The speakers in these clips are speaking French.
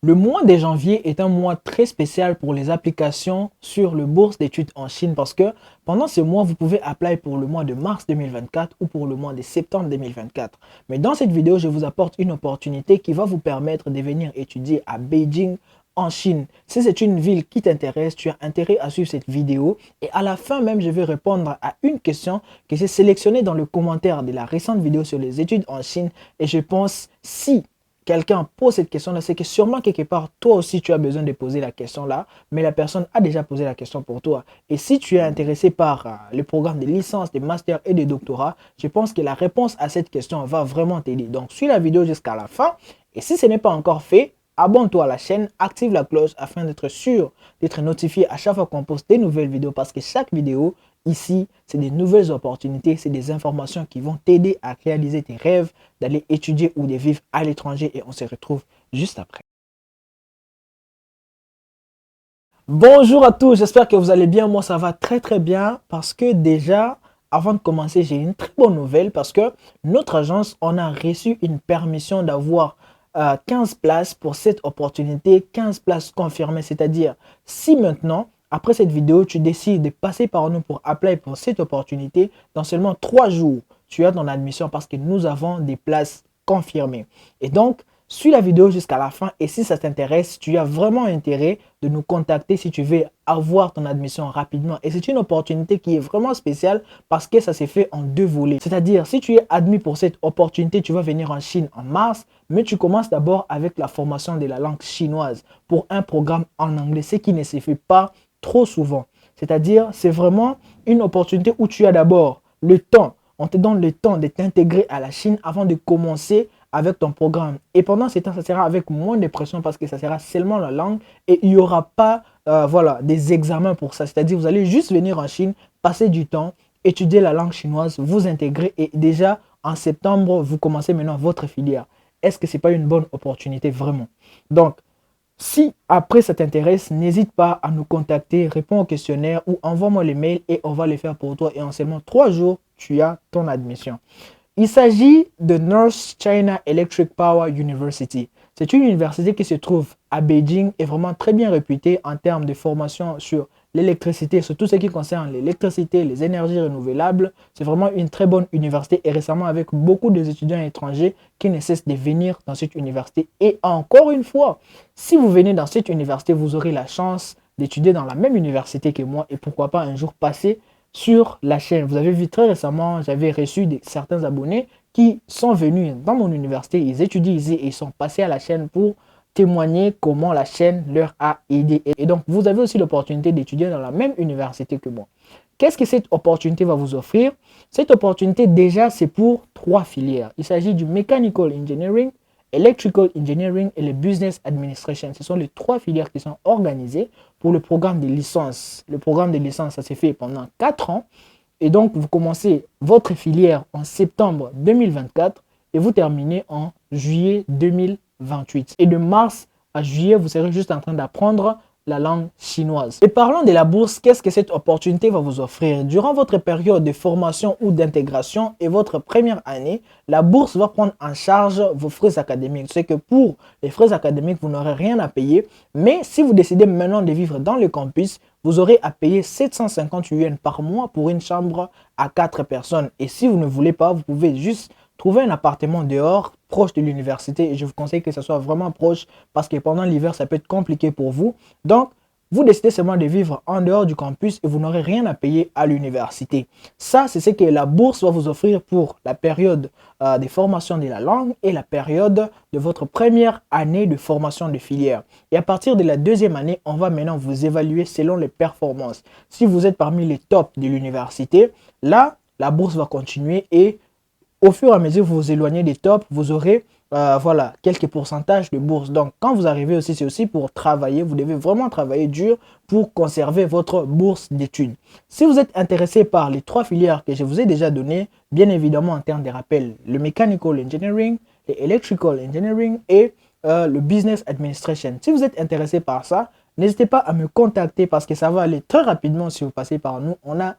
Le mois de janvier est un mois très spécial pour les applications sur le bourse d'études en Chine parce que pendant ce mois, vous pouvez appliquer pour le mois de mars 2024 ou pour le mois de septembre 2024. Mais dans cette vidéo, je vous apporte une opportunité qui va vous permettre de venir étudier à Beijing en Chine. Si c'est une ville qui t'intéresse, tu as intérêt à suivre cette vidéo et à la fin même, je vais répondre à une question que j'ai sélectionnée dans le commentaire de la récente vidéo sur les études en Chine et je pense si quelqu'un pose cette question-là, c'est que sûrement quelque part, toi aussi, tu as besoin de poser la question-là, mais la personne a déjà posé la question pour toi. Et si tu es intéressé par le programme de licence, de master et de doctorat, je pense que la réponse à cette question va vraiment t'aider. Donc, suis la vidéo jusqu'à la fin. Et si ce n'est pas encore fait, abonne-toi à la chaîne, active la cloche afin d'être sûr d'être notifié à chaque fois qu'on poste des nouvelles vidéos parce que chaque vidéo ici, c'est des nouvelles opportunités, c'est des informations qui vont t'aider à réaliser tes rêves, d'aller étudier ou de vivre à l'étranger et on se retrouve juste après. Bonjour à tous, j'espère que vous allez bien. Moi, ça va très bien parce que déjà, avant de commencer, j'ai une très bonne nouvelle parce que notre agence, on a reçu une permission d'avoir 15 places pour cette opportunité, 15 places confirmées. C'est-à-dire, si maintenant, après cette vidéo, tu décides de passer par nous pour appeler pour cette opportunité, dans seulement 3 jours, tu as ton admission parce que nous avons des places confirmées. Et donc, suis la vidéo jusqu'à la fin et si ça t'intéresse, tu as vraiment intérêt de nous contacter si tu veux avoir ton admission rapidement. Et c'est une opportunité qui est vraiment spéciale parce que ça s'est fait en 2 volets. C'est-à-dire, si tu es admis pour cette opportunité, tu vas venir en Chine en mars, mais tu commences d'abord avec la formation de la langue chinoise pour un programme en anglais, ce qui ne se fait pas trop souvent. C'est-à-dire, c'est vraiment une opportunité où tu as d'abord le temps, on te donne le temps de t'intégrer à la Chine avant de commencer avec ton programme. Et pendant ce temps, ça sera avec moins de pression parce que ça sera seulement la langue et il n'y aura pas voilà, des examens pour ça. C'est-à-dire, vous allez juste venir en Chine, passer du temps, étudier la langue chinoise, vous intégrer et déjà en septembre, vous commencez maintenant votre filière. Est-ce que ce n'est pas une bonne opportunité vraiment? Donc, si après ça t'intéresse, n'hésite pas à nous contacter, réponds au questionnaire ou envoie-moi les mails et on va les faire pour toi. Et en seulement 3 jours, tu as ton admission. Il s'agit de North China Electric Power University. C'est une université qui se trouve à Beijing et vraiment très bien réputée en termes de formation sur l'électricité, sur tout ce qui concerne l'électricité, les énergies renouvelables. C'est vraiment une très bonne université et récemment avec beaucoup d'étudiants étrangers qui ne cessent de venir dans cette université. Et encore une fois, si vous venez dans cette université, vous aurez la chance d'étudier dans la même université que moi et pourquoi pas un jour passer sur la chaîne. Vous avez vu très récemment, j'avais reçu certains abonnés qui sont venus dans mon université, ils étudient ici et ils sont passés à la chaîne pour témoigner comment la chaîne leur a aidé. Et donc, vous avez aussi l'opportunité d'étudier dans la même université que moi. Qu'est-ce que cette opportunité va vous offrir? Cette opportunité, déjà, c'est pour 3 filières. Il s'agit du Mechanical Engineering, Electrical Engineering et le Business Administration. Ce sont les 3 filières qui sont organisées pour le programme de licence. Le programme de licence, ça s'est fait pendant 4 ans. Et donc, vous commencez votre filière en septembre 2024 et vous terminez en juillet 2028. Et de mars à juillet, vous serez juste en train d'apprendre la langue chinoise. Et parlons de la bourse, qu'est-ce que cette opportunité va vous offrir? Durant votre période de formation ou d'intégration et votre première année, la bourse va prendre en charge vos frais académiques. C'est que pour les frais académiques, vous n'aurez rien à payer. Mais si vous décidez maintenant de vivre dans le campus, vous aurez à payer 750 yuan par mois pour une chambre à 4 personnes. Et si vous ne voulez pas, vous pouvez juste trouver un appartement dehors, proche de l'université. Et je vous conseille que ce soit vraiment proche parce que pendant l'hiver, ça peut être compliqué pour vous. Donc, vous décidez seulement de vivre en dehors du campus et vous n'aurez rien à payer à l'université. Ça, c'est ce que la bourse va vous offrir pour la période de formation de la langue et la période de votre première année de formation de filière. Et à partir de la 2e année, on va maintenant vous évaluer selon les performances. Si vous êtes parmi les tops de l'université, là, la bourse va continuer et au fur et à mesure que vous vous éloignez des tops, vous aurez voilà, quelques pourcentages de bourse. Donc, quand vous arrivez aussi, c'est aussi pour travailler. Vous devez vraiment travailler dur pour conserver votre bourse d'études. Si vous êtes intéressé par les 3 filières que je vous ai déjà données, bien évidemment en termes de rappel, le Mechanical Engineering, le Electrical Engineering et le Business Administration. Si vous êtes intéressé par ça, n'hésitez pas à me contacter parce que ça va aller très rapidement si vous passez par nous. On a,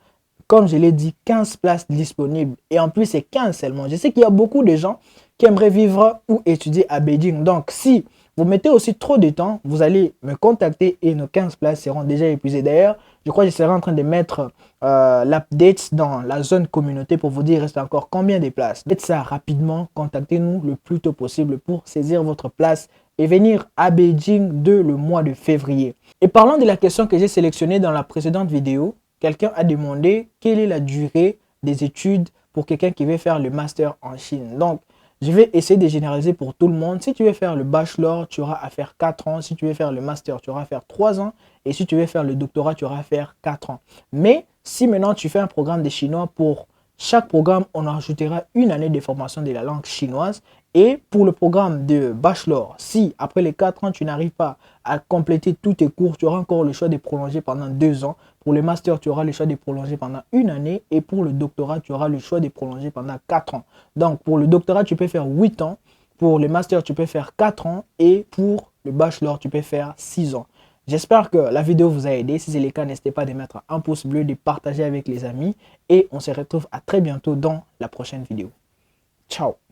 comme je l'ai dit, 15 places disponibles. Et en plus, c'est 15 seulement. Je sais qu'il y a beaucoup de gens qui aimeraient vivre ou étudier à Beijing. Donc, si vous mettez aussi trop de temps, vous allez me contacter et nos 15 places seront déjà épuisées. D'ailleurs, je crois que je serai en train de mettre l'update dans la zone communauté pour vous dire il reste encore combien de places. Faites ça rapidement, contactez-nous le plus tôt possible pour saisir votre place et venir à Beijing le mois de février. Et parlant de la question que j'ai sélectionnée dans la précédente vidéo, quelqu'un a demandé quelle est la durée des études pour quelqu'un qui veut faire le master en Chine. Donc, je vais essayer de généraliser pour tout le monde. Si tu veux faire le bachelor, tu auras à faire 4 ans. Si tu veux faire le master, tu auras à faire 3 ans. Et si tu veux faire le doctorat, tu auras à faire 4 ans. Mais si maintenant tu fais un programme de chinois, pour chaque programme, on ajoutera une année de formation de la langue chinoise. Et pour le programme de bachelor, si après les 4 ans, tu n'arrives pas à compléter tous tes cours, tu auras encore le choix de prolonger pendant 2 ans. Pour le master, tu auras le choix de prolonger pendant une année. Et pour le doctorat, tu auras le choix de prolonger pendant 4 ans. Donc, pour le doctorat, tu peux faire 8 ans. Pour le master, tu peux faire 4 ans. Et pour le bachelor, tu peux faire 6 ans. J'espère que la vidéo vous a aidé. Si c'est le cas, n'hésitez pas de mettre un pouce bleu, de partager avec les amis. Et on se retrouve à très bientôt dans la prochaine vidéo. Ciao!